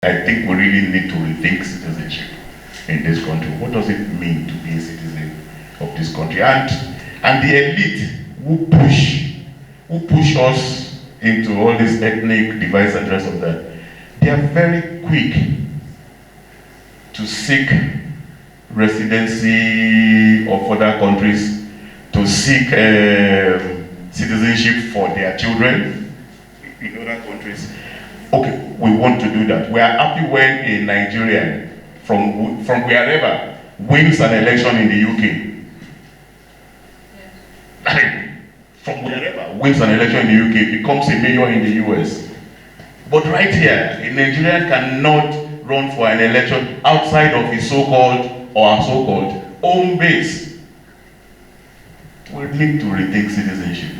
I think we really need to rethink citizenship in this country. What does it mean to be a citizen of this country? And the elite who push us into all this ethnic divide and rest of that, they are very quick to seek residency of other countries, to seek citizenship for their children in other countries. Okay, we want to do that. We are happy when a Nigerian from wherever wins an election in the UK. From wherever wins an election in the UK, becomes a mayor in the US. But right here, a Nigerian cannot run for an election outside of his so-called or our so-called home base. We need to rethink citizenship.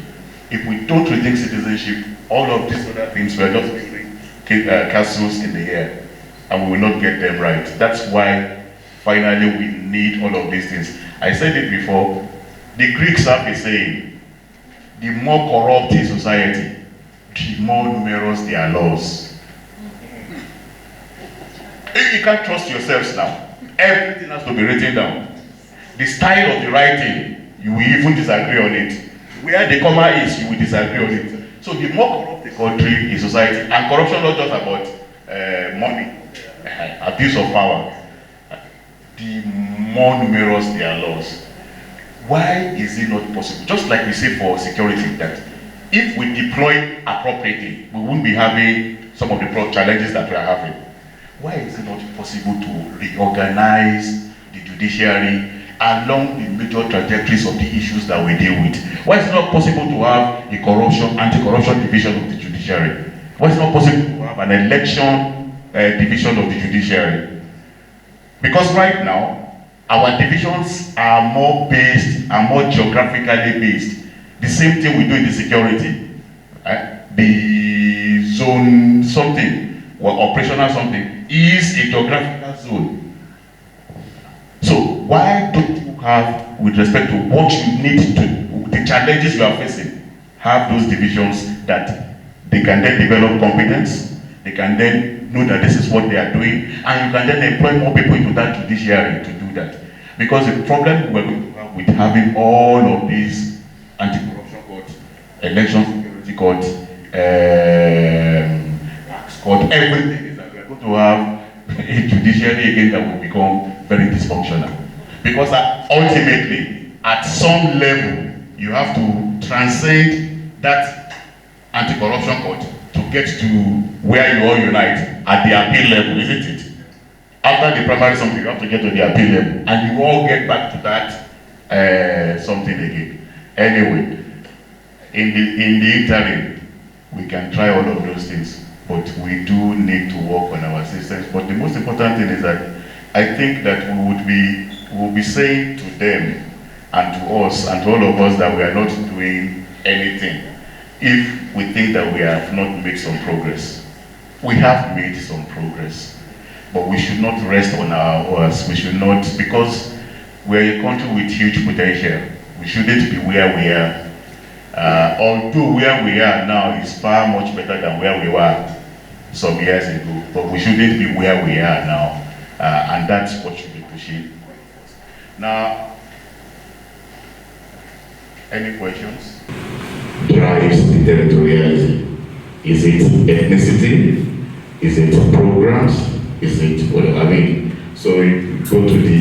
If we don't rethink citizenship, all of these other things we are just building castles in the air, and we will not get them right. That's why finally we need all of these things. I said it before, the Greeks have a saying, the more corrupt a society, the more numerous their laws. You can't trust yourselves now. Everything has to be written down. The style of the writing, you will even disagree on it. Where the comma is, you will disagree on it. So the more corrupt the country, the society, and corruption not just about money, abuse of power, the more numerous their laws. Why is it not possible? Just like we say for security, that if we deploy appropriately, we won't be having some of the challenges that we are having. Why is it not possible to reorganize the judiciary along the major trajectories of the issues that we deal with? Why is it not possible to have a anti-corruption division of the judiciary? Why is it not possible to have an election division of the judiciary? Because right now, our divisions are more geographically based. The same thing we do in the security. The zone something, or operational something, is a geographical zone. So why don't you have, with respect to what you need to, the challenges you are facing, have those divisions that they can then develop competence, they can then know that this is what they are doing, and you can then employ more people into that judiciary to do that. Because the problem we're going to have with having all of these anti-corruption courts, election security courts, tax court, everything is that we're going to have a judiciary again that will become very dysfunctional. Because ultimately, at some level, you have to transcend that anti-corruption court to get to where you all unite at the appeal level, isn't it? After the primary something, you have to get to the appeal level, and you all get back to that something again. Anyway, in the interim, we can try all of those things, but we do need to work on our systems. But the most important thing is that I think that we will be saying to them and to us and to all of us that we are not doing anything if we think that we have not made some progress. We have made some progress. But we should not rest on our horse. We should not, because we're a country with huge potential. We shouldn't be where we are. Although where we are now is far much better than where we were some years ago, but we shouldn't be where we are now. And that's what should be pushing. Now, any questions? Drives the territoriality. Is it ethnicity? Is it programs? Is it whatever? I mean, so you go to the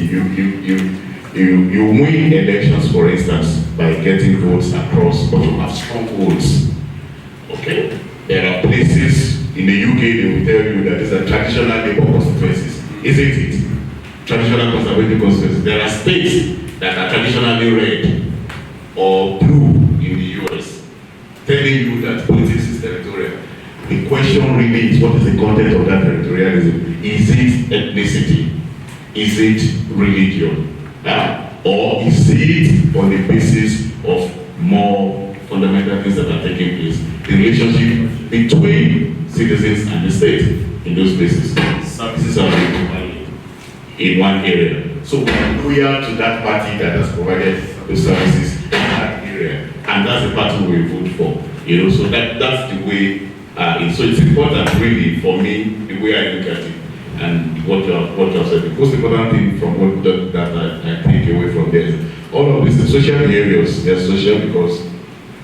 you win elections, for instance, by getting votes across, but you have strongholds. Okay, there are places in the UK they will tell you that these are traditional Labour constituencies, isn't it? Traditional conservative constituencies. There are states that are traditionally red or blue in the US, telling you that politics is territorial. The question really is, what is the content of that territorialism? Is it ethnicity? Is it religion? Or is it on the basis of more fundamental things that are taking place? The relationship between citizens and the state in those places. Services are being provided in one area. So we are loyal to that party that has provided the services in that area. And that's the party we vote for. So that's the way So it's important, really, for me, the way I look at it, and what you have said. The most important thing from what that I take away from there is all of these social behaviors. They're social because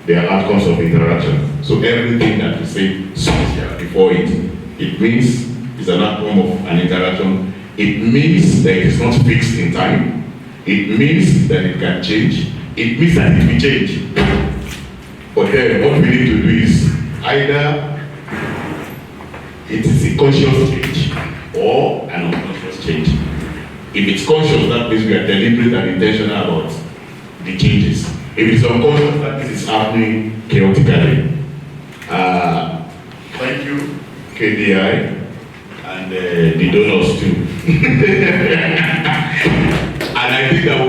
they are outcomes of interaction. So everything that we say social before it means it's an outcome of an interaction. It means that it is not fixed in time. It means that it can change. It means that it will change. But then what we need to do is either it is a conscious change or an unconscious change. If it's conscious, that means we are deliberate and intentional about the changes. If it's unconscious, that means it's happening chaotically. Thank you, KDI, and the donors too. And I think that